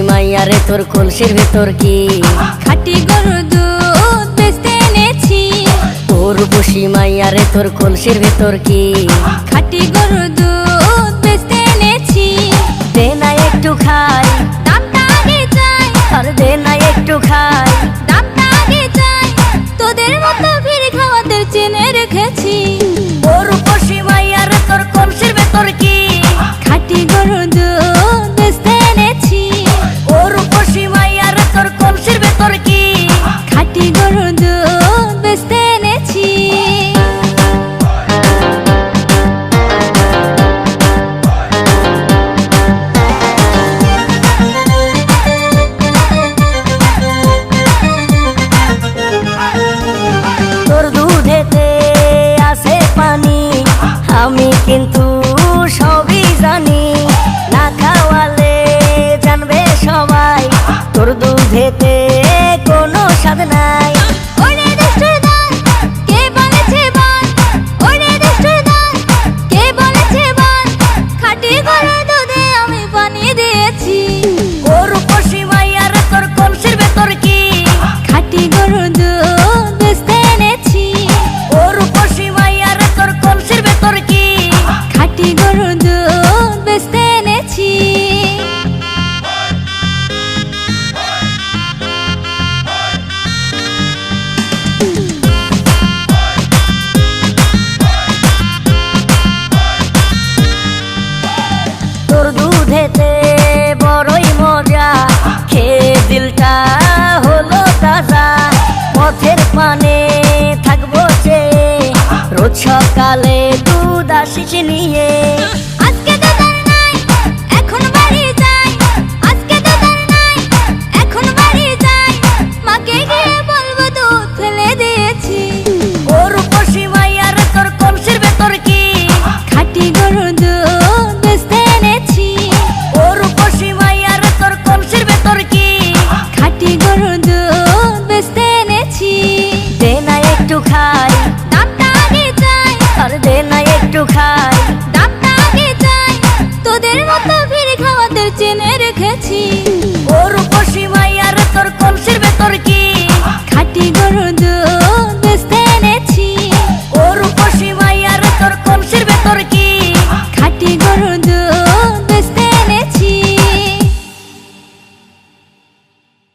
মাইয়ারে তোর কলসির ভেতর কি খাঁটি গরুর দুধ বেচতে এনেছি। তোর বসি মাইয়ারে তোর কলসির ভেতর কি খাঁটি গরুর দুধ বেচতে এনেছি। দে না একটু খাই, দামটা আগে চাই, আর দে না একটু খাই। দামটা আগে চাই, তোদের মতো ভিড় খাওয়াতে চেনে রেখেছি। তোর বসি মাইয়ারে তোর কলসির ভেতর কি খাঁটি গরুর দুধ বেচতে এনেছি। ওর বসি মাইয়ারে তোর কলসির ভেতর কি খাঁটি গরুর দুধ বেচতে এনেছি। তোর দুধেতে আছে পানি, আমি কিন্তু সবই জানি। না খাওয়ালে জানবে সবাই তোর দুধেতে কোনো স্বাদ নাই।